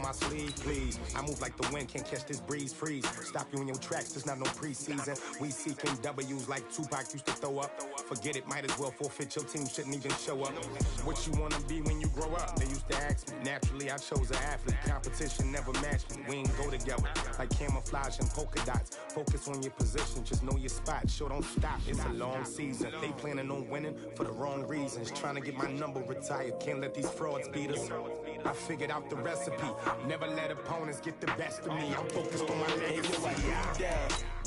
my sleeve, please. I move like the wind, can't catch this breeze, freeze. Stop you in your tracks, there's not no preseason. We seeking W's like Tupac used to throw up. Forget it, might as well forfeit, your team shouldn't even show up. What you wanna be when you grow up? They used to ask me. Naturally, I chose an athlete. Competition never matched me. We ain't go together like camouflage and polka dots. Focus on your position, just know your spot. Sure, don't stop, it's a long season. They planning on winning for the wrong reasons. Trying to get my number retired, can't let these frauds beat us. I figured out the recipe. Never let opponents get the best of me. I'm focused on my legacy.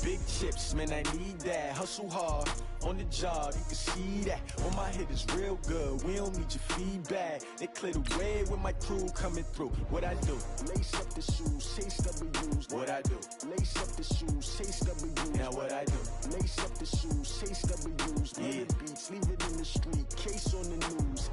Big chips, man, I need that. Hustle hard on the job, you can see that. On my head is real good, we don't need your feedback. They clear the way with my crew coming through. What I do? Lace up the shoes, chase W's. What I do? Lace up the shoes, chase W's. Now what I do? Lace up the shoes, chase W's. Yeah. The beats, leave it in the street, case on the news.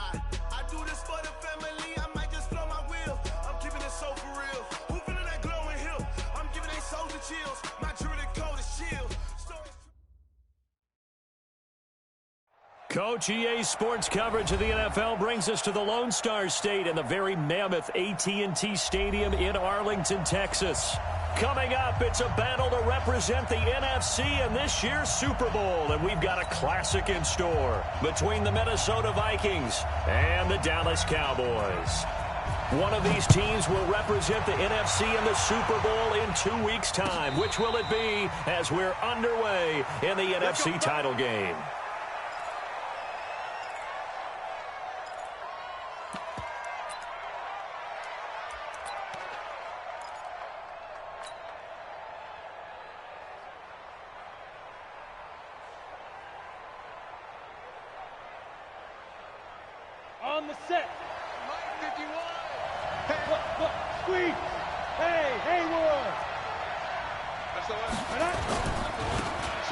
I do this for the family, I might just blow my wheel. I'm keeping it so for real. Who feeling that glowing hill? I'm giving they souls the chills. My jewelry code is chill. Coach, EA Sports coverage of the NFL brings us to the Lone Star State and the very mammoth AT&T Stadium in Arlington, Texas. Coming up, it's a battle to represent the NFC in this year's Super Bowl, and we've got a classic in store between the Minnesota Vikings and the Dallas Cowboys. One of these teams will represent the NFC in the Super Bowl in 2 weeks' time. Which will it be as we're underway in the NFC title game? On the set. Mike 51. Hey, look, squeeze. Hey, Haywood. That's the one.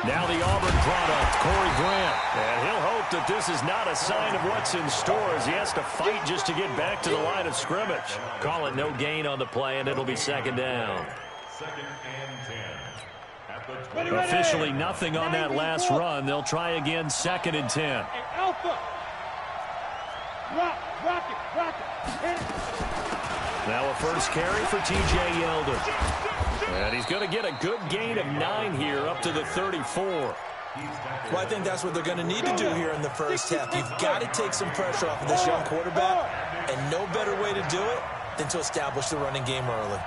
Now the Auburn product, Corey Grant. And he'll hope that this is not a sign of what's in store as he has to fight just to get back to the line of scrimmage. Call it no gain on the play, and it'll be second down. Second and 10. Officially nothing on that last run. They'll try again, second and 10. Hey, Alpha. Rock it. Now a first carry for T.J. Yeldon. And he's going to get a good gain of 9 here up to the 34. Well, I think that's what they're going to need to do here in the first half. You've got to take some pressure off of this young quarterback, and no better way to do it than to establish the running game early.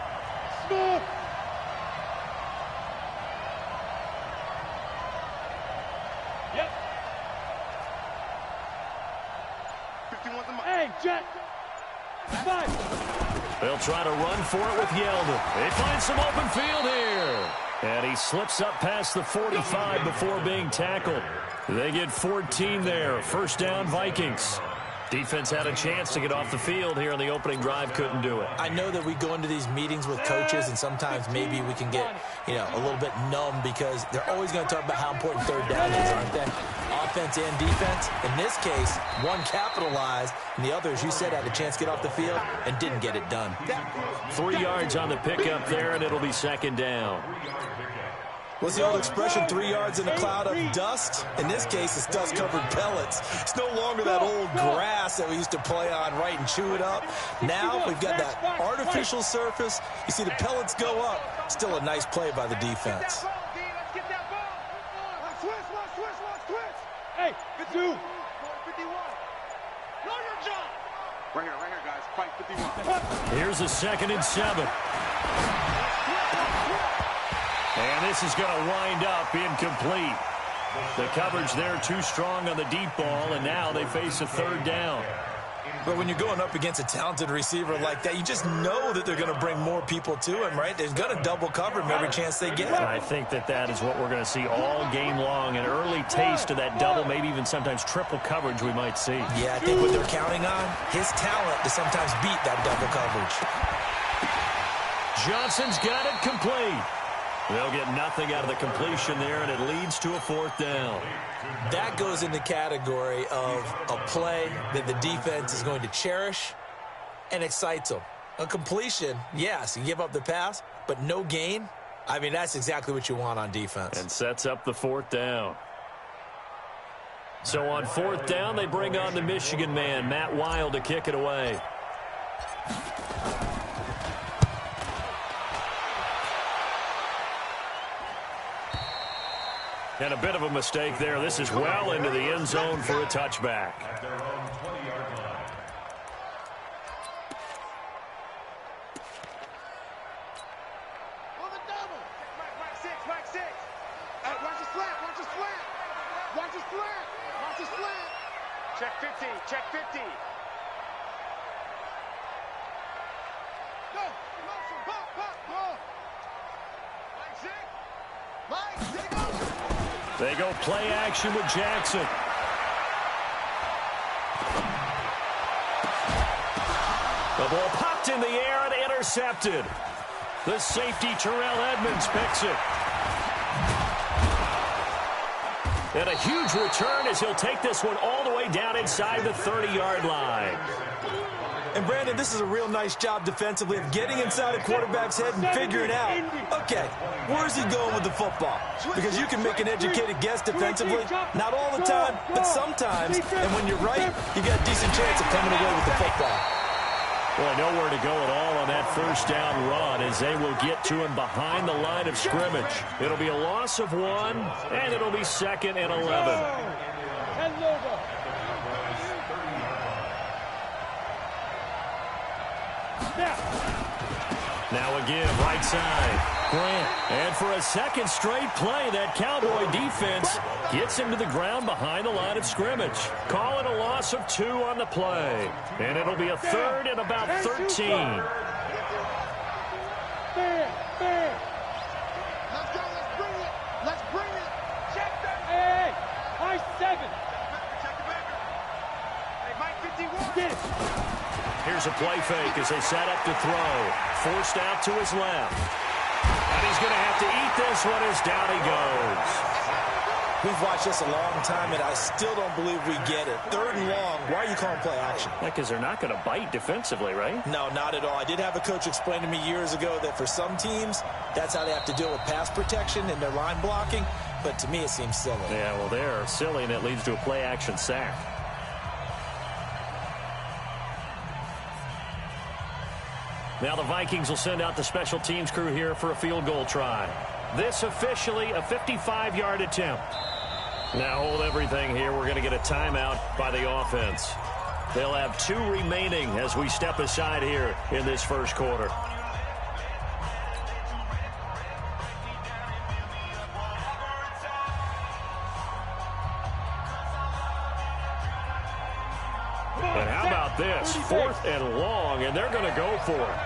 Hey, Jet. They'll try to run for it with Yeldon. They find some open field here. And he slips up past the 45 before being tackled. They get 14 there. First down, Vikings. Defense had a chance to get off the field here in the opening drive, couldn't do it. I know that we go into these meetings with coaches, and sometimes maybe we can get, a little bit numb because they're always going to talk about how important third down is, aren't they? Offense and defense. In this case, one capitalized, and the other, as you said, had a chance to get off the field and didn't get it done. 3 yards on the pickup there, and it'll be second down. What's the old expression, 3 yards in a cloud of dust? In this case, it's dust-covered pellets. It's no longer that old grass that we used to play on, right, and chew it up. Now we've got that artificial surface. You see the pellets go up. Still a nice play by the defense. Hey, good dude. 51. Know your job. Right here, guys. Fight 51. Here's a 2nd and 7. And this is going to wind up incomplete. The coverage there too strong on the deep ball, and now they face a third down. But when you're going up against a talented receiver like that, you just know that they're going to bring more people to him, right? They're going to double cover him every chance they get. I think that is what we're going to see all game long. An early taste of that double, maybe even sometimes triple coverage we might see. Yeah, I think what they're counting on, his talent to sometimes beat that double coverage. Johnson's got it complete. They'll get nothing out of the completion there, and it leads to a 4th down. That goes in the category of a play that the defense is going to cherish and excites them. A completion, yes, you give up the pass, but no gain, I mean, that's exactly what you want on defense. And sets up the 4th down. So on 4th down, they bring on the Michigan man, Matt Wild, to kick it away. And a bit of a mistake there. This is well into the end zone for a touchback. Check 50, check 50. Go, motion, go. Mike Zig, go. They go play action with Jackson. The ball popped in the air and intercepted. The safety, Terrell Edmonds, picks it. And a huge return as he'll take this one all the way down inside the 30-yard line. And, Brandon, this is a real nice job defensively of getting inside a quarterback's head and figuring out, okay, where's he going with the football? Because you can make an educated guess defensively, not all the time, but sometimes. And when you're right, you got a decent chance of coming away with the football. Boy, nowhere to go at all on that first down run as they will get to him behind the line of scrimmage. It'll be a loss of 1, and it'll be 2nd and 11. Now again, right side. Grant. And for a second straight play, that Cowboy defense gets him to the ground behind the line of scrimmage. Call it a loss of 2 on the play. And it'll be a 3rd and about 13. Let's go, let's bring it. Check that. Hey, high 7. Check the backer. Hey, Mike 51. Get it. Here's a play fake as they set up to throw. Forced out to his left. And he's going to have to eat this one as down he goes. We've watched this a long time, and I still don't believe we get it. 3rd and long, why are you calling play action? Because they're not going to bite defensively, right? No, not at all. I did have a coach explain to me years ago that for some teams, that's how they have to deal with pass protection and their line blocking. But to me, it seems silly. Yeah, well, they're silly, and it leads to a play action sack. Now the Vikings will send out the special teams crew here for a field goal try. This officially a 55-yard attempt. Now hold everything here. We're going to get a timeout by the offense. They'll have 2 remaining as we step aside here in this first quarter. And how about this? 4th and long, and they're going to go for it.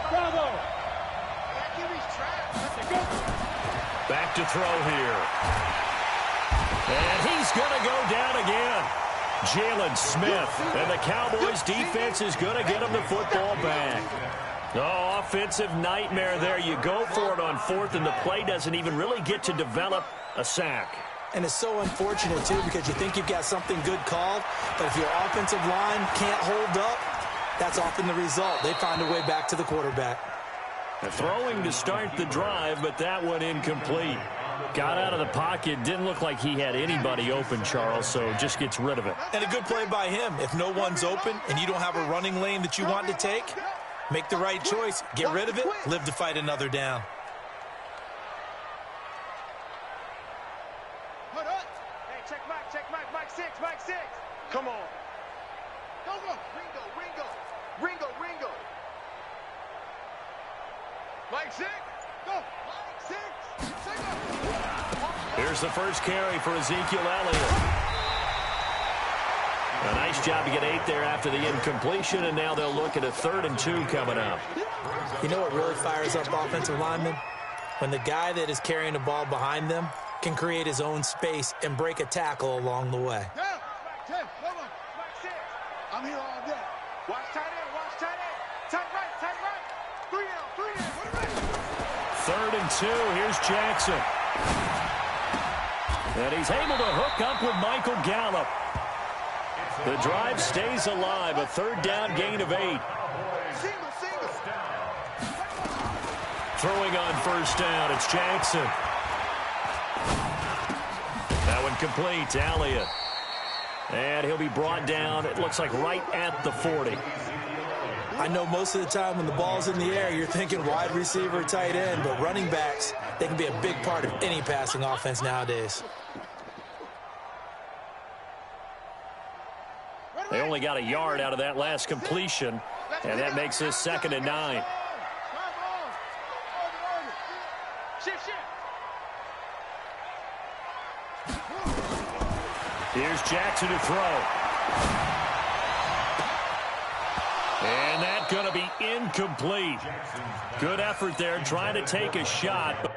Bravo. Back to throw here. And he's going to go down again. Jalen Smith. And the Cowboys defense is going to get him the football back. Oh, offensive nightmare there. You go for it on 4th, and the play doesn't even really get to develop a sack. And it's so unfortunate, too, because you think you've got something good called, but if your offensive line can't hold up, that's often the result. They find a way back to the quarterback. Throwing to start the drive, but that one incomplete. Got out of the pocket. Didn't look like he had anybody open, Charles, so just gets rid of it. And a good play by him. If no one's open and you don't have a running lane that you want to take, make the right choice. Get rid of it. Live to fight another down. Hey, check Mike 6, Mike 6. Come on. Go. Ringo. Mike 6. Go. Mike 6. Here's the first carry for Ezekiel Elliott. A nice job to get 8 there after the incompletion, and now they'll look at a 3rd and 2 coming up. You know what really fires up offensive linemen? When the guy that is carrying the ball behind them can create his own space and break a tackle along the way. Yeah. Come on. Mike 6. I'm here all day. Watch tight end. Tight right. 3 in. 3rd and 2. Here's Jackson. And he's able to hook up with Michael Gallup. The drive stays alive. A 3rd down gain of 8. Single. Throwing on first down, it's Jackson. That one complete to Elliott. And he'll be brought down, it looks like right at the 40. I know most of the time when the ball's in the air, you're thinking wide receiver, tight end, but running backs, they can be a big part of any passing offense nowadays. They only got a yard out of that last completion, and that makes this 2nd and 9. Here's Jackson to throw. And that's going to be incomplete. Good effort there, trying to take a shot.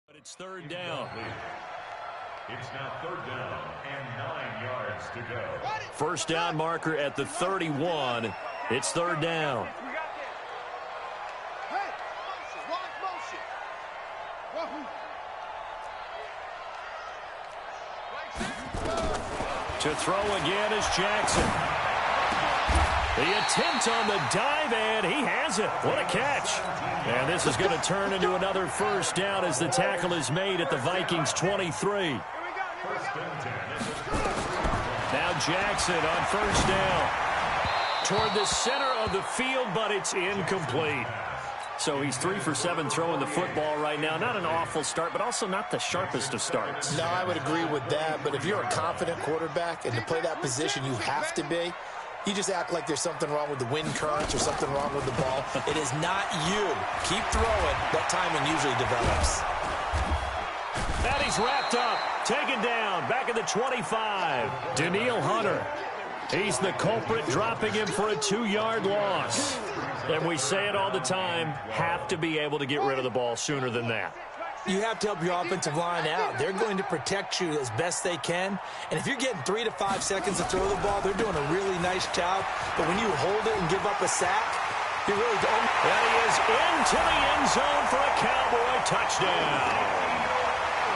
But it's 3rd down. It's now 3rd down and 9 yards to go. First down marker at the 31. It's 3rd down. To throw again is Jackson. The attempt on the dive, and he has it. What a catch. And this is going to turn into another first down as the tackle is made at the Vikings 23. Now Jackson on first down. Toward the center of the field, but it's incomplete. So he's 3 for 7 throwing the football right now. Not an awful start, but also not the sharpest of starts. No, I would agree with that. But if you're a confident quarterback and to play that position, you have to be. You just act like there's something wrong with the wind currents or something wrong with the ball. It is not you. Keep throwing. That timing usually develops. And he's wrapped up. Taken down. Back at the 25. Daniil Hunter. He's the culprit, dropping him for a 2-yard loss. And we say it all the time, have to be able to get rid of the ball sooner than that. You have to help your offensive line out. They're going to protect you as best they can. And if you're getting 3 to 5 seconds to throw the ball, they're doing a really nice job. But when you hold it and give up a sack, you really don't. And he is into the end zone for a Cowboy touchdown.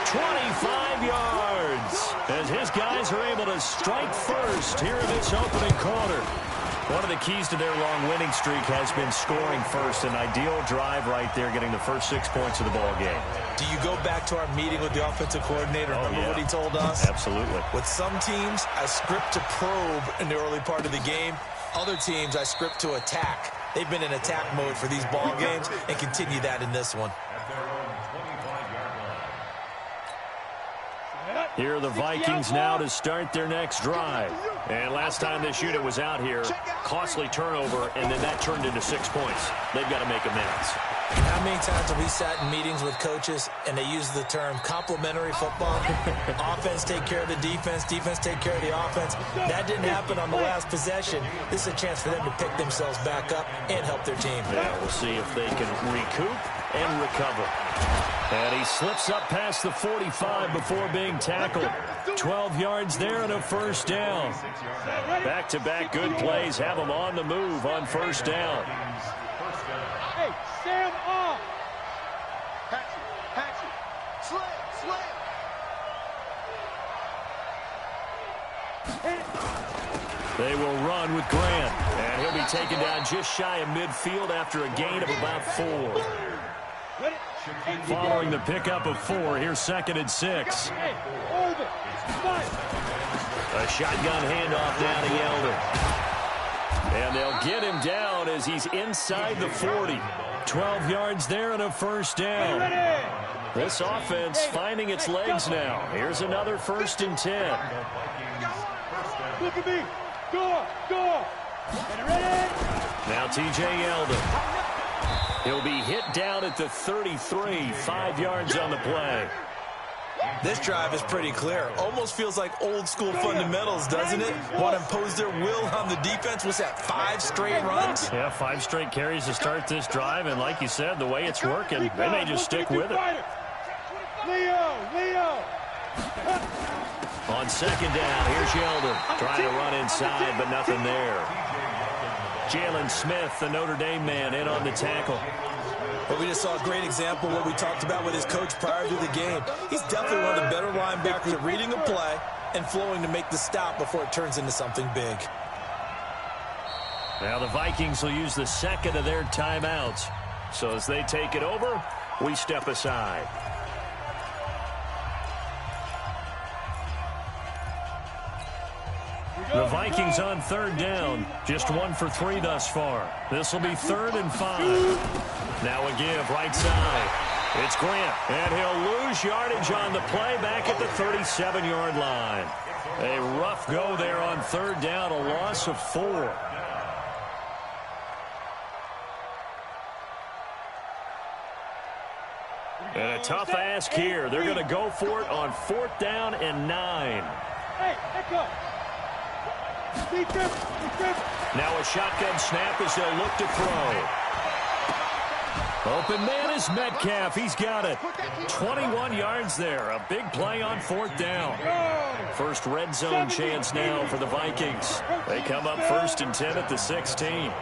25 yards as his guys are able to strike first here in this opening quarter. One of the keys to their long winning streak has been scoring first. An ideal drive right there, getting the first 6 points of the ball game. Do you go back to our meeting with the offensive coordinator? Remember what he told us? Absolutely. With some teams, I script to probe in the early part of the game. Other teams, I script to attack. They've been in attack mode for these ball games and continue that in this one. Here are the Vikings now to start their next drive. And last time this unit was out here, costly turnover, and then that turned into 6 points. They've got to make amends. How many times have we sat in meetings with coaches and they use the term complementary football? Offense take care of the defense, defense take care of the offense. That didn't happen on the last possession. This is a chance for them to pick themselves back up and help their team. Yeah, we'll see if they can recoup and recover. And he slips up past the 45 before being tackled. 12 yards there and a first down. Back-to-back good plays have them on the move on first down. Hey, Sam off. Patch it. Slam. They will run with Grant. And he'll be taken down just shy of midfield after a gain of about 4. Following the pickup of 4, here's 2nd and 6. A shotgun handoff down to Yeldon. And they'll get him down as he's inside the 40. 12 yards there and a first down. This offense finding its legs now. Here's another 1st and 10. Look at me. Go. Get ready. Now T.J. Yeldon. He'll be hit down at the 33, 5 yards on the play. This drive is pretty clear. Almost feels like old school fundamentals, doesn't it? Want to impose their will on the defense. What's that, 5 straight runs? Yeah, 5 straight carries to start this drive. And like you said, the way it's working, they may just stick with it. Leo. On On second down, here's Yeldon trying to run inside, but nothing there. Jalen Smith, the Notre Dame man, in on the tackle. Well, we just saw a great example of what we talked about with his coach prior to the game. He's definitely one of the better linebackers at reading a play and flowing to make the stop before it turns into something big. Now the Vikings will use the second of their timeouts. So as they take it over, we step aside. The Vikings on third down. Just 1 for 3 thus far. This will be 3rd and 5. Now a give right side. It's Grant, and he'll lose yardage on the play back at the 37-yard line. A rough go there on third down, a loss of 4. And a tough ask here. They're going to go for it on 4th down and 9. Hey, echo. Now a shotgun snap as they'll look to throw. Open man is Metcalf. He's got it. 21 yards there. A big play on 4th down. First red zone chance now for the Vikings. They come up 1st and 10 at the 16.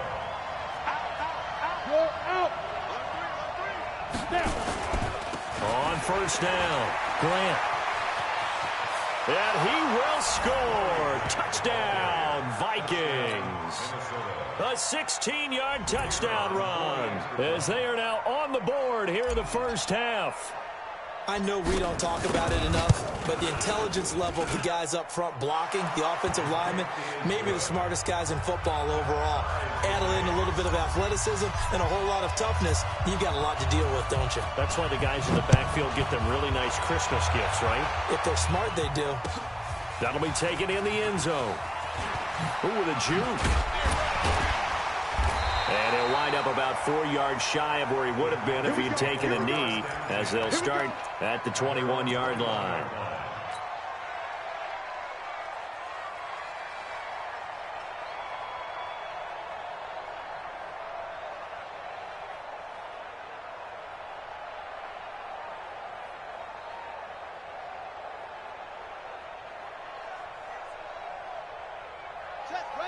On 1st down, Grant. And he will score. Touchdown, Vikings. A 16-yard touchdown run as they are now on the board here in the first half. I know we don't talk about it enough, but the intelligence level of the guys up front blocking, the offensive linemen, maybe the smartest guys in football overall. Add in a little bit of athleticism and a whole lot of toughness, you've got a lot to deal with, don't you? That's why the guys in the backfield get them really nice Christmas gifts, right? If they're smart, they do. That'll be taken in the end zone. Ooh, with a juke. And he'll wind up about 4 yards shy of where he would have been if he'd taken a knee, as they'll start at the 21-yard line.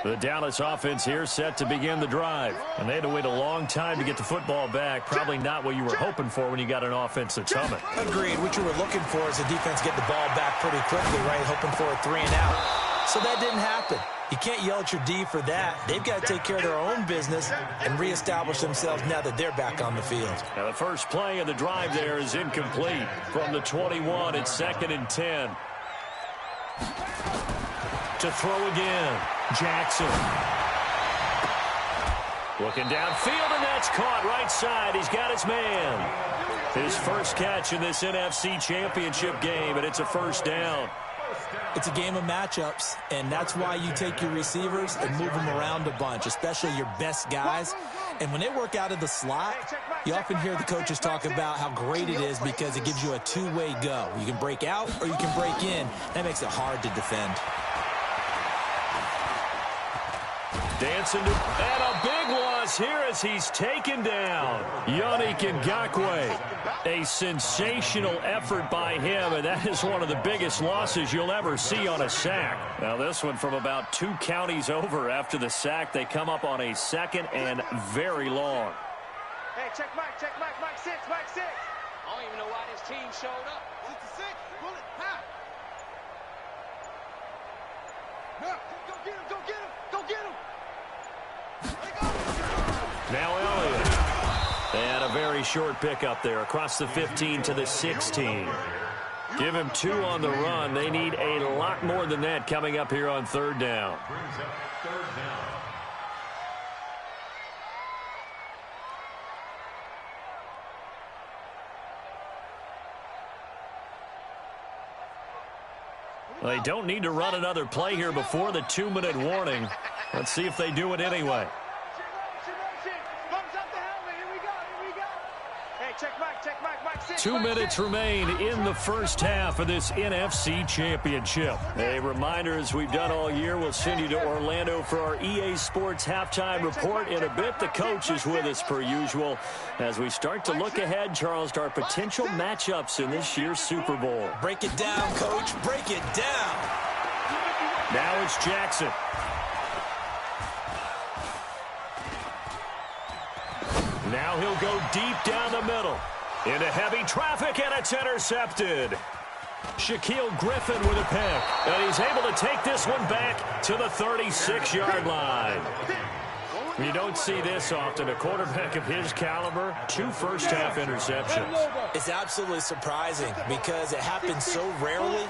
The Dallas offense here set to begin the drive. And they had to wait a long time to get the football back. Probably not what you were hoping for when you got an offense that's humming. Agreed. What you were looking for is the defense get the ball back pretty quickly, right? Hoping for a 3 and out. So that didn't happen. You can't yell at your D for that. They've got to take care of their own business and reestablish themselves now that they're back on the field. Now the first play of the drive there is incomplete. From the 21, it's 2nd and 10. To throw again, Jackson. Looking downfield, and that's caught right side. He's got his man. His first catch in this NFC Championship game, and it's a first down. It's a game of matchups, and that's why you take your receivers and move them around a bunch, especially your best guys. And when they work out of the slot, you often hear the coaches talk about how great it is because it gives you a two-way go. You can break out or you can break in. That makes it hard to defend. Dancing to, and a big loss here as he's taken down. Yannick Ngakoue. A sensational effort by him, and that is one of the biggest losses you'll ever see on a sack. Now this one from about 2 counties over after the sack. They come up on a 2nd and very long. Hey, check Mike, Mike 6, Mike 6. I don't even know why this team showed up. 66, bullet, high. Go get him, go get him, go get him. Now Elliott. And a very short pickup there across the 15 to the 16. Give him 2 on the run. They need a lot more than that coming up here on 3rd down. They don't need to run another play here before the 2-minute warning. Let's see if they do it anyway. 2 minutes remain in the first half of this NFC Championship. A reminder, as we've done all year, we'll send you to Orlando for our EA Sports halftime report. In a bit, the coach is with us per usual as we start to look ahead, Charles, to our potential matchups in this year's Super Bowl. Break it down, Coach. Break it down. Now it's Jackson. Now he'll go deep down the middle. Into heavy traffic, and it's intercepted. Shaquille Griffin with a pick. And he's able to take this one back to the 36-yard line. You don't see this often. A quarterback of his caliber, 2 first-half interceptions. It's absolutely surprising because it happens so rarely.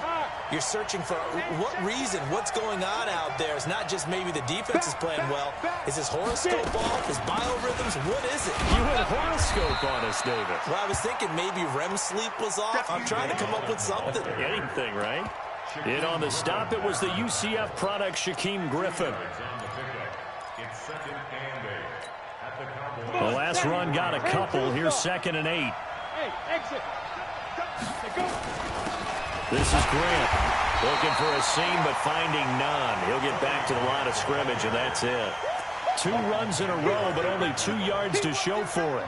You're searching for what reason, what's going on out there. It's not just maybe the defense is playing well. Is his horoscope off? His biorhythms? What is it? You had horoscope on us, David. Well, I was thinking maybe REM sleep was off. I'm trying to come up with something. Anything, right? In on the stop, it was the UCF product, Shaquille Griffin. The last run got a couple. Here's 2nd and 8. Hey, exit. This is Grant looking for a seam but finding none. He'll get back to the line of scrimmage, and that's it. 2 runs in a row, but only 2 yards to show for it.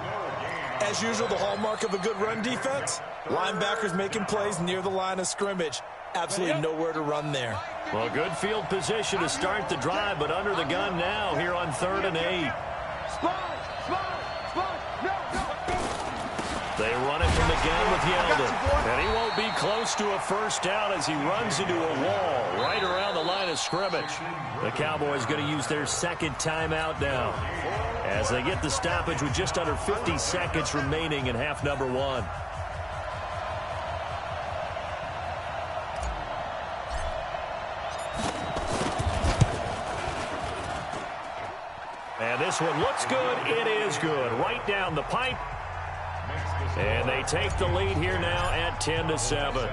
As usual, the hallmark of a good run defense, linebackers making plays near the line of scrimmage. Absolutely nowhere to run there. Well, good field position to start the drive, but under the gun now here on 3rd and 8. They run it from the gun with Yeldon. And he won't be close to a first down as he runs into a wall right around the line of scrimmage. The Cowboys going to use their 2nd timeout now as they get the stoppage with just under 50 seconds remaining in half number 1. And this one looks good. It is good. Right down the pipe. And they take the lead here now at 10-7.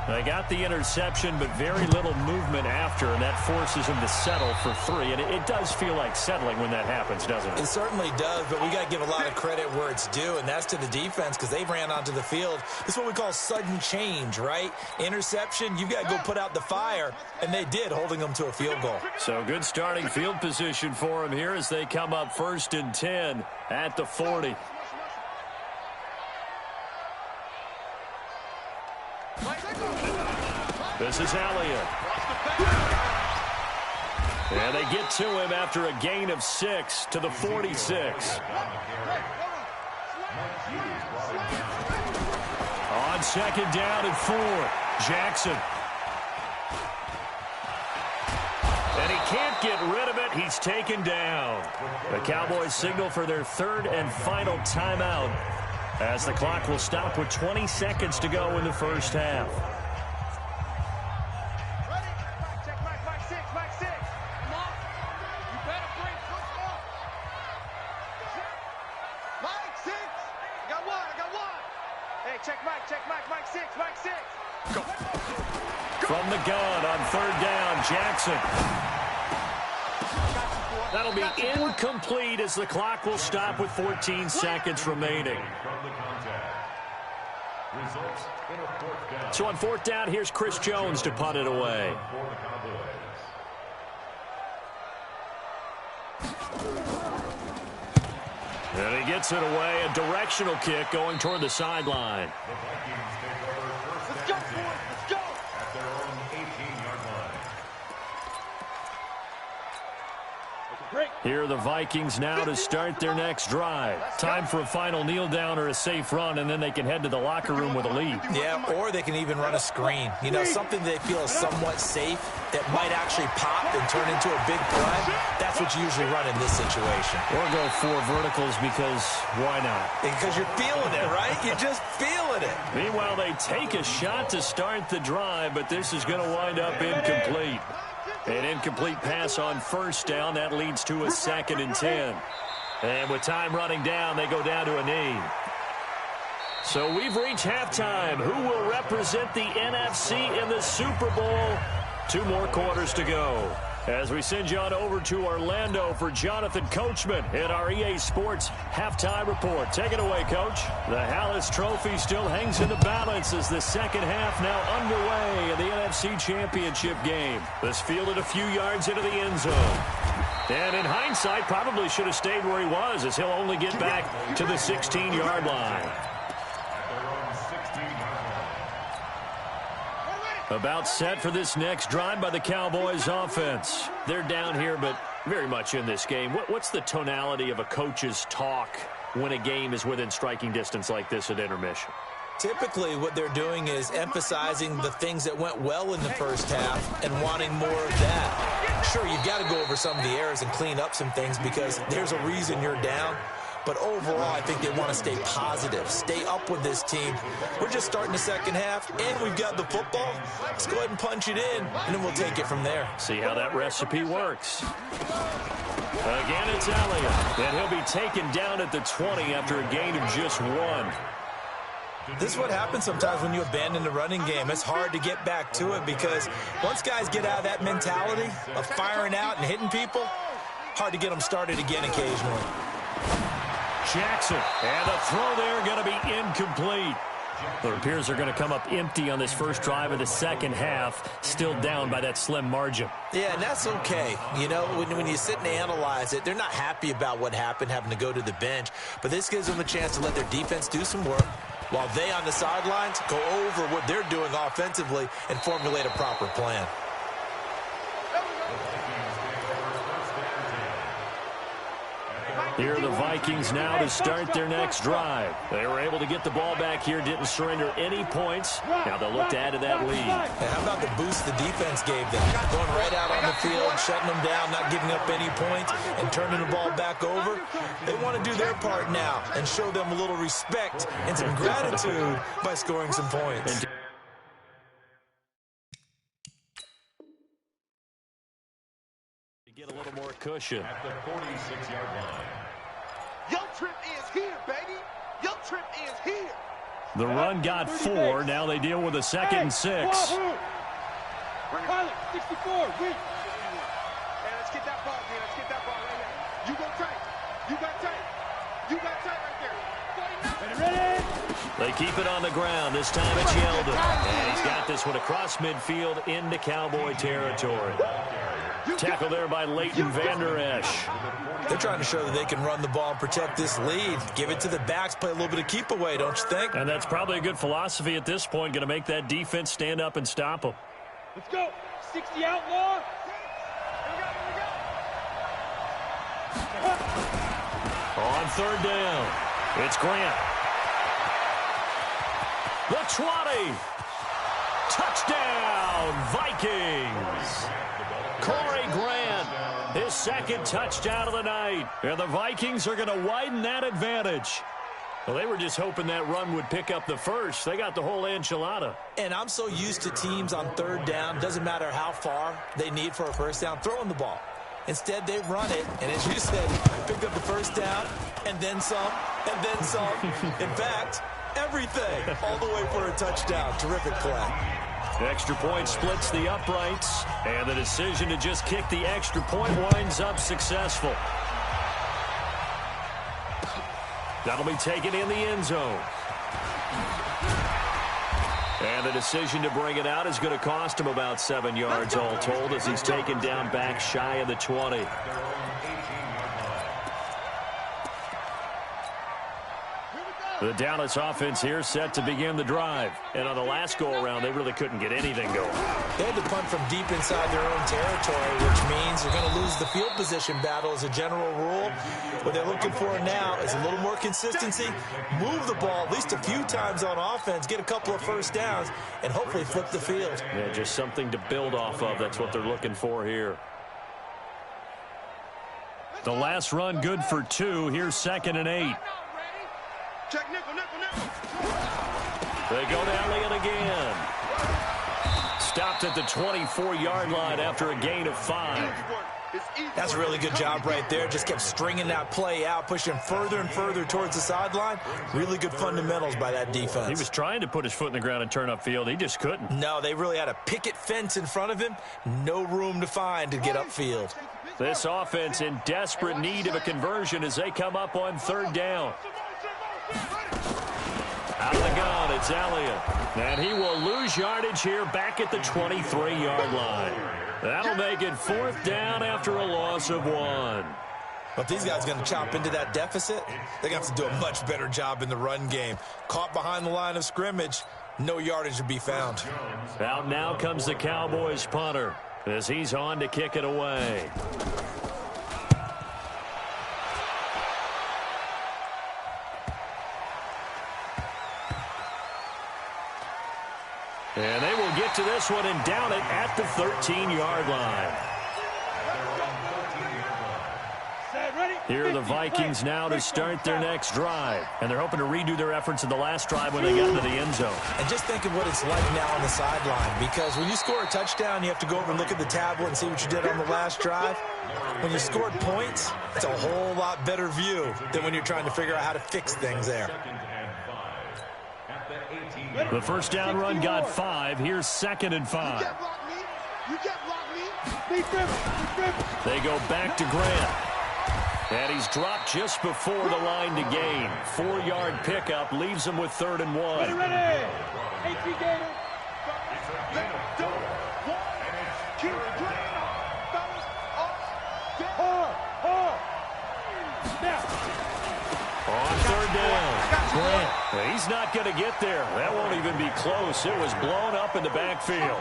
They got the interception, but very little movement after, and that forces them to settle for 3. And it does feel like settling when that happens, doesn't it? It certainly does, but we got to give a lot of credit where it's due, and that's to the defense because they ran onto the field. This is what we call sudden change, right? Interception, you've got to go put out the fire, and they did, holding them to a field goal. So good starting field position for them here as they come up 1st and 10 at the 40. This is Elliott. And they get to him after a gain of 6 to the 46. On 2nd down and 4, Jackson. And he can't get rid of it. He's taken down. The Cowboys signal for their 3rd and final timeout as the clock will stop with 20 seconds to go in the first half. From the gun on 3rd down, Jackson. That'll be incomplete as the clock will stop with 14 seconds remaining. So on 4th down, here's Chris Jones to punt it away. And he gets it away, a directional kick going toward the sideline. Let's go, boys, let's go! At their own 18-yard line. Here are the Vikings now to start their next drive. Time for a final kneel down or a safe run, and then they can head to the locker room with a lead. Yeah, or they can even run a screen. You know, something they feel is somewhat safe that might actually pop and turn into a big play. That's what you usually run in this situation. Or go 4 verticals because why not? Because you're feeling it, right? You're just feeling it. Meanwhile, they take a shot to start the drive, but this is going to wind up incomplete. An incomplete pass on 1st down. That leads to a 2nd and 10. And with time running down, they go down to a knee. So we've reached halftime. Who will represent the NFC in the Super Bowl? 2 more quarters to go. As we send you on over to Orlando for Jonathan Coachman in our EA Sports Halftime Report. Take it away, Coach. The Hallis Trophy still hangs in the balance as the second half now underway in the NFC Championship game. This fielded a few yards into the end zone. And in hindsight, probably should have stayed where he was as he'll only get back to the 16-yard line. About set for this next drive by the Cowboys offense. They're down here, but very much in this game. What's the tonality of a coach's talk when a game is within striking distance like this at intermission? Typically, what they're doing is emphasizing the things that went well in the first half and wanting more of that. Sure, you've got to go over some of the errors and clean up some things because there's a reason you're down. But overall, I think they want to stay positive, stay up with this team. We're just starting the second half, and we've got the football. Let's go ahead and punch it in, and then we'll take it from there. See how that recipe works. Again, it's Elliott, and he'll be taken down at the 20 after a gain of just 1. This is what happens sometimes when you abandon the running game. It's hard to get back to it because once guys get out of that mentality of firing out and hitting people, hard to get them started again occasionally. Jackson, and the throw there going to be incomplete. It appears they're going to come up empty on this first drive of the second half, still down by that slim margin. Yeah, and that's okay. You know, when you sit and analyze it, they're not happy about what happened, having to go to the bench. But this gives them a chance to let their defense do some work while they on the sidelines go over what they're doing offensively and formulate a proper plan. Here are the Vikings now to start their next drive. They were able to get the ball back here, didn't surrender any points. Now they'll look to add to that lead. And how about the boost the defense gave them? Going right out on the field, shutting them down, not giving up any points, and turning the ball back over. They want to do their part now and show them a little respect and some gratitude by scoring some points. Get a little more cushion. At the 46-yard line. Your trip is here, baby. Your trip is here. The run got 4. Now they deal with a 2nd and 6. Pilot, 64, weak. Hey, let's get that ball, man. Let's get that ball right now. You go tight. You got tight. You got tight right there. Ready? They keep it on the ground. This time it's Yeldon. And he's got this one across midfield into Cowboy territory. Tackle there by Leighton Vander Esch. They're trying to show that they can run the ball and protect this lead. Give it to the backs, play a little bit of keep away, don't you think? And that's probably a good philosophy at this point, going to make that defense stand up and stop them. Let's go. 60 outlaw. On 3rd down, it's Grant. The 20. Touchdown, Vikings. Corey Grant, his 2nd touchdown of the night. And the Vikings are going to widen that advantage. Well, they were just hoping that run would pick up the first. They got the whole enchilada. And I'm so used to teams on 3rd down, doesn't matter how far they need for a first down, throwing the ball. Instead, they run it, and as you said, picked up the first down, and then some, and then some. In fact, everything, all the way for a touchdown. Terrific play. Extra point splits the uprights, and the decision to just kick the extra point winds up successful. That'll be taken in the end zone. And the decision to bring it out is going to cost him about 7 yards all told as he's taken down back shy of the 20. The Dallas offense here set to begin the drive. And on the last go-around, they really couldn't get anything going. They had to punt from deep inside their own territory, which means they're going to lose the field position battle as a general rule. What they're looking for now is a little more consistency, move the ball at least a few times on offense, get a couple of first downs, and hopefully flip the field. Yeah, just something to build off of. That's what they're looking for here. The last run good for 2. Here's 2nd and 8. Check nickel, nickel, nickel. They go to Elliott again. Stopped at the 24-yard line after a gain of 5. That's a really good job right there. Just kept stringing that play out, pushing further and further towards the sideline. Really good fundamentals by that defense. He was trying to put his foot in the ground and turn upfield. He just couldn't. No, they really had a picket fence in front of him. No room to find to get upfield. This offense in desperate need of a conversion as they come up on 3rd down. Out of the gun, it's Elliott. And he will lose yardage here back at the 23-yard line. That'll make it 4th down after a loss of 1. But if these guys are going to chop into that deficit, they're going to have to do a much better job in the run game. Caught behind the line of scrimmage, No yardage to be found. Out now comes the Cowboys punter as he's on to kick it away. And they will get to this one and down it at the 13-yard line. Here are the Vikings now to start their next drive. And they're hoping to redo their efforts in the last drive when they got into the end zone. And just think of what it's like now on the sideline. Because when you score a touchdown, you have to go over and look at the tablet and see what you did on the last drive. When you scored points, it's a whole lot better view than when you're trying to figure out how to fix things there. The first down run got 5. Here's 2nd and 5. They go back to Grant. And he's dropped just before the line to gain. 4-yard pickup leaves him with 3rd and 1. Ready. On 3rd down, Grant. He's not going to get there. That won't even be close. It was blown up in the backfield.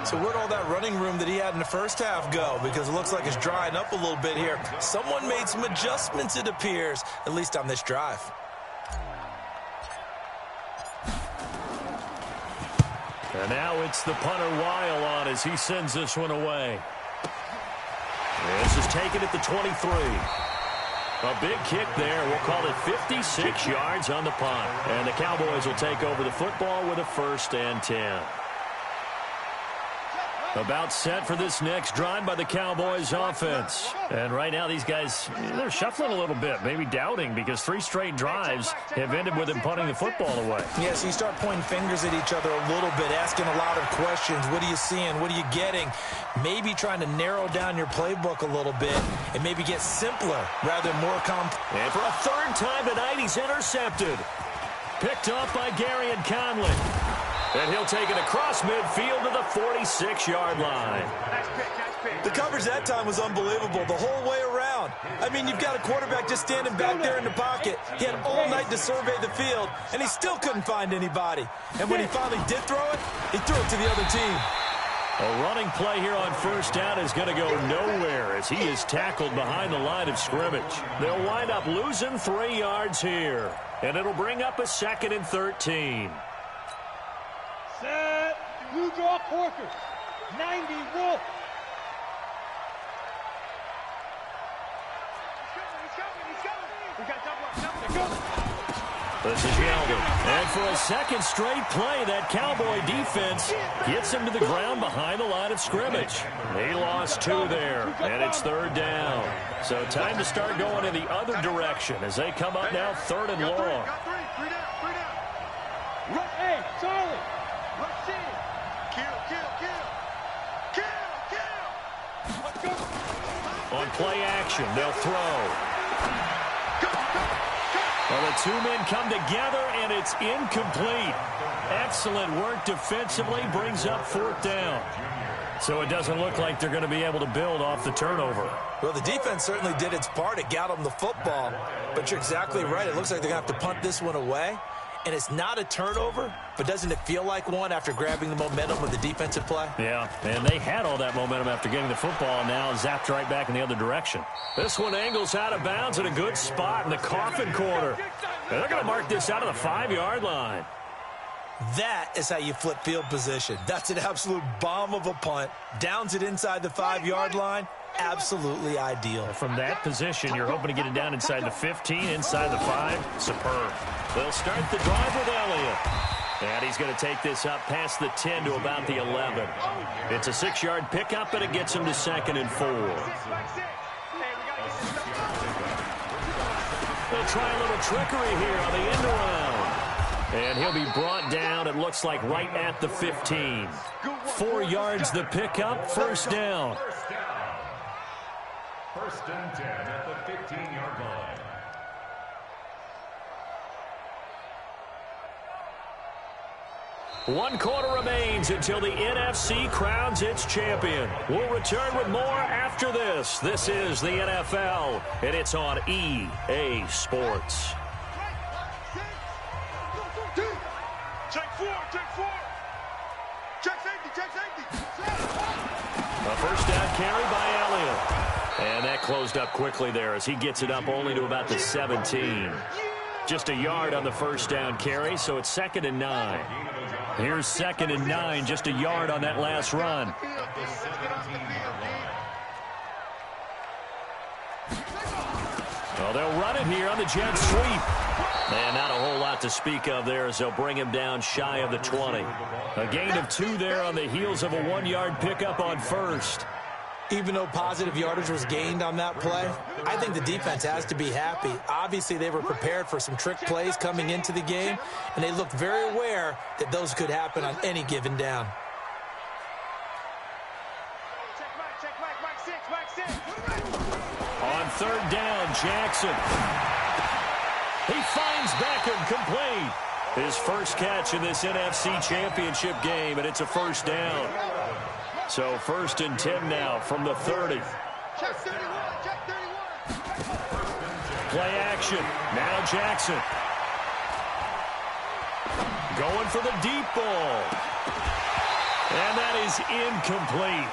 So where'd all that running room that he had in the first half go? Because it looks like it's drying up a little bit here. Someone made some adjustments, it appears, at least on this drive. And now it's the punter Weil on as he sends this one away. This is taken at the 23. A big kick there. We'll call it 56 yards on the punt. And the Cowboys will take over the football with a 1st and 10. About set for this next drive by the Cowboys offense. And right now these guys, they're shuffling a little bit, maybe doubting, because 3 straight drives have ended with them punting the football away. Yeah, so you start pointing fingers at each other a little bit, asking a lot of questions. What are you seeing? What are you getting? Maybe trying to narrow down your playbook a little bit and maybe get simpler rather than more complex. And for a 3rd time tonight, he's intercepted. Picked off by Gary and Conley. And he'll take it across midfield to the 46-yard line. The coverage that time was unbelievable the whole way around. I mean, you've got a quarterback just standing back there in the pocket. He had all night to survey the field, and he still couldn't find anybody. And when he finally did throw it, he threw it to the other team. A running play here on 1st down is going to go nowhere as he is tackled behind the line of scrimmage. They'll wind up losing 3 yards here, and it'll bring up a 2nd and 13. Set. Blue draw Corker. 90 Wolf. This is Yeldon. And for a 2nd straight play, that Cowboy defense gets him to the ground behind the line of scrimmage. He lost 2 there, and it's 3rd down. So time to start going in the other direction as they come up now 3rd and long. Hey, Charlie. On play action, they'll throw. Well, the 2 men come together, and it's incomplete. Excellent work defensively, brings up 4th down. So it doesn't look like they're going to be able to build off the turnover. Well, the defense certainly did its part. It got them the football. But you're exactly right. It looks like they're going to have to punt this one away. And it's not a turnover, but doesn't it feel like one after grabbing the momentum with the defensive play? Yeah, and they had all that momentum after getting the football, and now zapped right back in the other direction. This one angles out of bounds at a good spot in the coffin corner. And they're going to mark this out of the 5-yard line. That is how you flip field position. That's an absolute bomb of a punt. Downs it inside the 5-yard line. Absolutely ideal. From that position, you're hoping to get it down inside the 15, inside the 5. Superb. They'll start the drive with Elliott. And he's going to take this up past the 10 to about the 11. It's a 6-yard pickup, and it gets him to 2nd and 4. They'll try a little trickery here on the end around. And he'll be brought down, it looks like, right at the 15. 4 yards the pickup, 1st down. 1st and 10 at the 15-yard line. One quarter remains until the NFC crowns its champion. We'll return with more after this. This is the NFL, and it's on EA Sports. Take 4. carry by Elliott. And that closed up quickly there as he gets it up only to about the 17. Just a yard on the first down carry, so it's 2nd and 9. Here's 2nd and 9, just a yard on that last run. Well, they'll run it here on the jet sweep. And not a whole lot to speak of there as they'll bring him down shy of the 20. A gain of 2 there on the heels of a 1-yard pickup on first. Even though positive yardage was gained on that play, I think the defense has to be happy. Obviously, they were prepared for some trick plays coming into the game, and they looked very aware that those could happen on any given down. On 3rd down, Jackson. He finds Beckham complete. His first catch in this NFC Championship game, and it's a first down. So 1st and 10 now from the 30. Play action. Now Jackson. Going for the deep ball. And that is incomplete.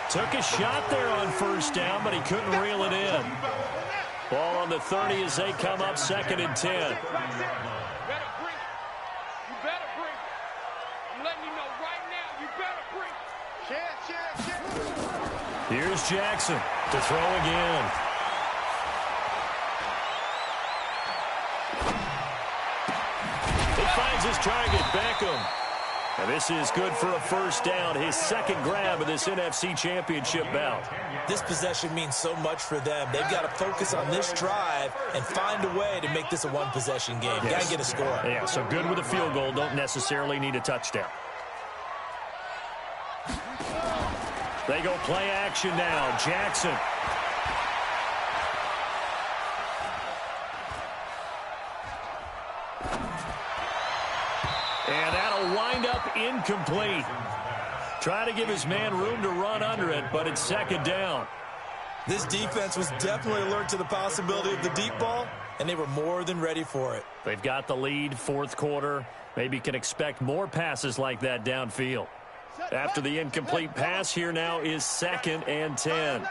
Took a shot there on 1st down, but he couldn't reel it in. Ball on the 30 as they come up 2nd and 10. Here's Jackson to throw again. He finds his target, Beckham. And this is good for a first down, his 2nd grab of this NFC Championship bout. This possession means so much for them. They've got to focus on this drive and find a way to make this a one-possession game. Yes. Got to get a score. Yeah, so good with a field goal. Don't necessarily need a touchdown. They go play action now. Jackson. And that'll wind up incomplete. Try to give his man room to run under it, but it's 2nd down. This defense was definitely alert to the possibility of the deep ball, and they were more than ready for it. They've got the lead, 4th quarter. Maybe can expect more passes like that downfield. After the incomplete pass, here now is 2nd and 10.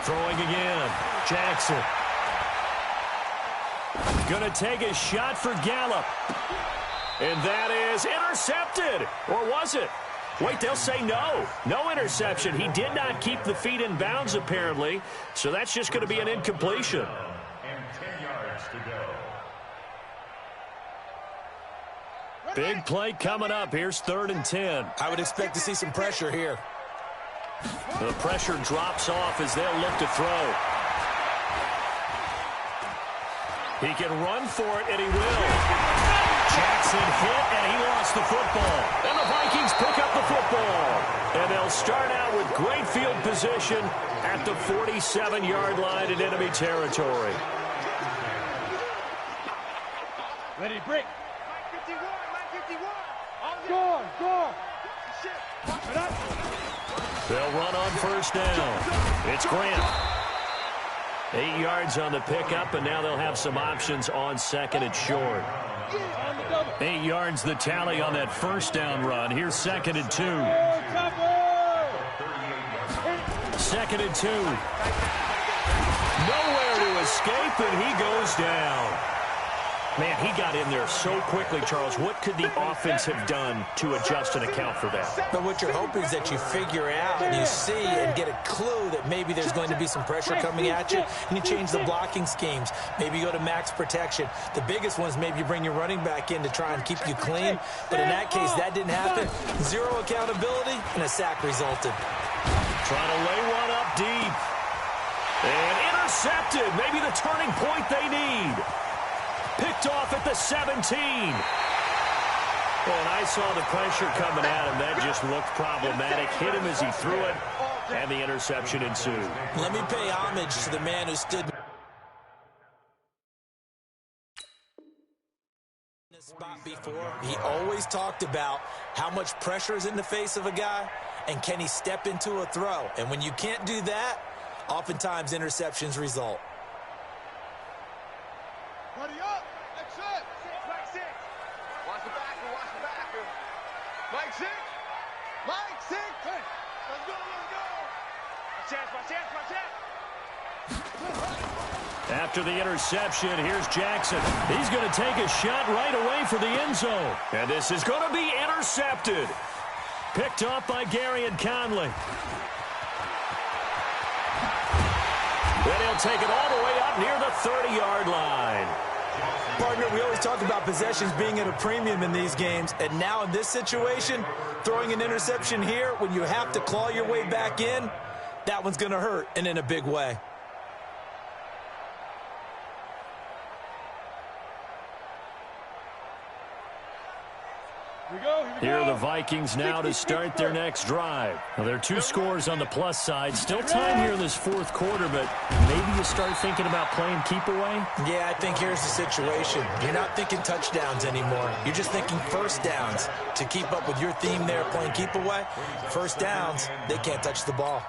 Throwing again. Jackson. Going to take a shot for Gallup. And that is intercepted. Or was it? Wait, they'll say no. No interception. He did not keep the feet in bounds, apparently. So that's just going to be an incompletion. And 10 yards to go. Big play coming up. Here's 3rd and 10. I would expect to see some pressure here. The pressure drops off as they'll look to throw. He can run for it, and he will. Jackson hit, and he lost the football. And the Vikings pick up the football. And they'll start out with great field position at the 47-yard line in enemy territory. Ready to break. Go. They'll run on 1st down. It's Grant. 8 yards on the pickup, and now they'll have some options on 2nd and short. 8 yards the tally on that 1st down run. Here's 2nd and 2. 2nd and 2. Nowhere to escape, and he goes down. Man, he got in there so quickly, Charles. What could the offense have done to adjust and account for that? But what you're hoping is that you figure out and you see and get a clue that maybe there's going to be some pressure coming at you, and you change the blocking schemes. Maybe you go to max protection. The biggest one is maybe you bring your running back in to try and keep you clean. But in that case, that didn't happen. 0 accountability, and a sack resulted. Trying to lay one up deep. And intercepted. Maybe the turning point they need. Picked off at the 17. Well, and I saw the pressure coming at him. That just looked problematic. Hit him as he threw it, and the interception ensued. Let me pay homage to the man who stood in this spot before. He always talked about how much pressure is in the face of a guy, and can he step into a throw. And when you can't do that, oftentimes interceptions result. Buddy up. That's it. Mike 6. Watch the backer. Mike 6. Mike, 6. Let's go, let's go. After the interception, here's Jackson. He's going to take a shot right away for the end zone. And this is going to be intercepted. Picked off by Gary and Conley. Then he'll take it all the way up near the 30-yard line. Partner, we always talk about possessions being at a premium in these games, and now in this situation, throwing an interception here when you have to claw your way back in, that one's going to hurt, and in a big way. Here are the Vikings now to start their next drive. Well, there are 2 scores on the plus side. Still time here in this fourth quarter, but maybe you start thinking about playing keep away? Yeah, I think here's the situation. You're not thinking touchdowns anymore. You're just thinking first downs. To keep up with your theme there, playing keep away, first downs, they can't touch the ball.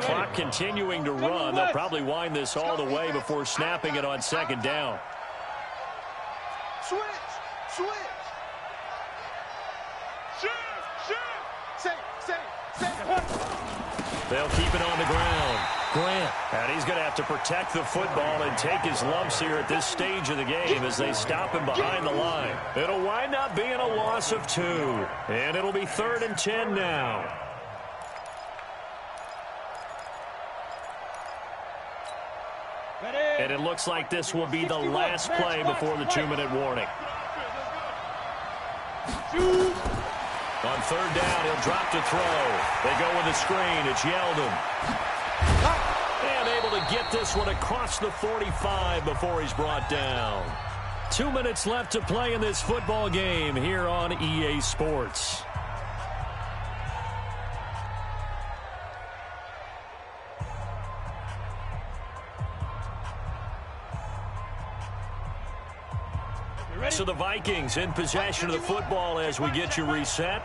Clock continuing to run. They'll probably wind this all the way before snapping it on second down. Switch. They'll keep it on the ground. Grant. And he's going to have to protect the football and take his lumps here at this stage of the game as they stop him behind the line. It'll wind up being a loss of 2. And it'll be 3rd and 10 now. And it looks like this will be the last play before the 2-minute warning. On 3rd down, he'll drop to throw. They go with a screen. It's Yeldon. And able to get this one across the 45 before he's brought down. 2 minutes left to play in this football game here on EA Sports. So the Vikings in possession of the football as we get you reset.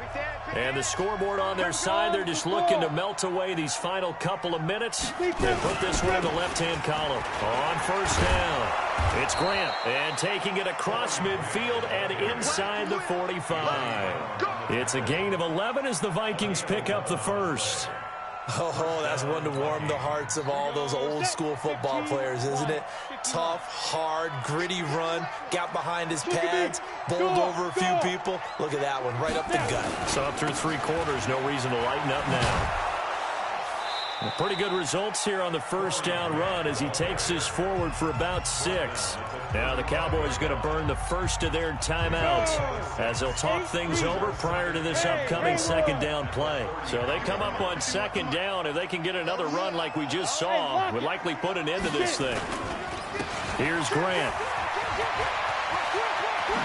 And the scoreboard on their side, they're just looking to melt away these final couple of minutes and put this one in the left-hand column. On 1st down, it's Grant. And taking it across midfield and inside the 45. It's a gain of 11 as the Vikings pick up the first. Oh, that's one to warm the hearts of all those old-school football players, isn't it? Tough, hard, gritty run, got behind his pads, bowled over a few people. Look at that one, right up the gut. So up through 3 quarters, no reason to lighten up now. Well, pretty good results here on the 1st down run as he takes this forward for about 6. Now the Cowboys going to burn the first of their timeouts as they'll talk things over prior to this upcoming 2nd down play. So they come up on 2nd down. If they can get another run like we just saw, would likely put an end to this thing. Here's Grant.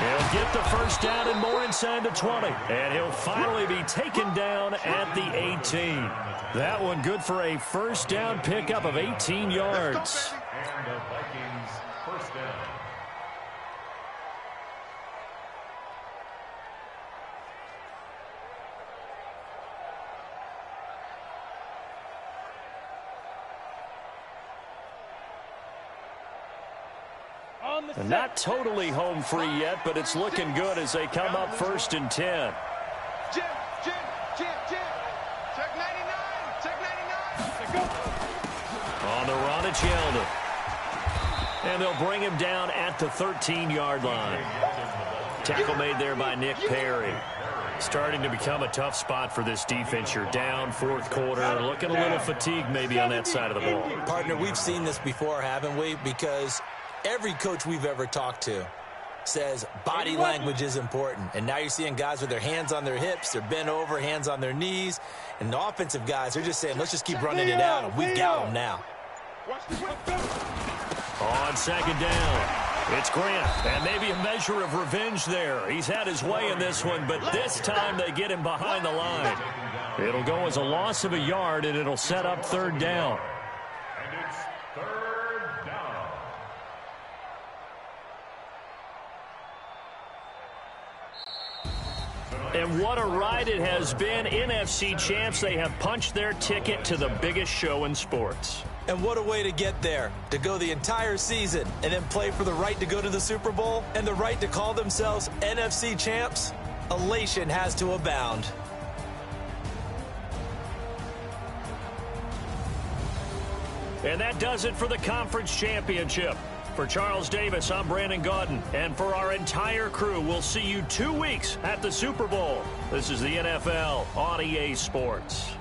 He'll get the 1st down and more inside the 20. And he'll finally be taken down at the 18. That one good for a 1st down pickup of 18 yards. And the Vikings 1st down. And not totally home free yet, but it's looking good as they come up 1st and 10. Jim. Check 99. Check 99. On the run, it's Yeldon. And they'll bring him down at the 13-yard line. Tackle made there by Nick Perry. Starting to become a tough spot for this defense. You're down 4th quarter. Looking a little fatigued maybe on that side of the ball. Partner, we've seen this before, haven't we? Because every coach we've ever talked to says body language is important. And now you're seeing guys with their hands on their hips, they're bent over, hands on their knees. And the offensive guys, they're just saying, let's just keep running it out. And we've got them now. On 2nd down, it's Grant. And maybe a measure of revenge there. He's had his way in this one, but this time they get him behind the line. It'll go as a loss of a yard, and it'll set up 3rd down. And it's 3rd down. And what a ride it has been. NFC champs, they have punched their ticket to the biggest show in sports. And what a way to get there, to go the entire season and then play for the right to go to the Super Bowl and the right to call themselves NFC champs. Elation has to abound. And that does it for the conference championship. For Charles Davis, I'm Brandon Gaudin. And for our entire crew, we'll see you 2 weeks at the Super Bowl. This is the NFL on EA Sports.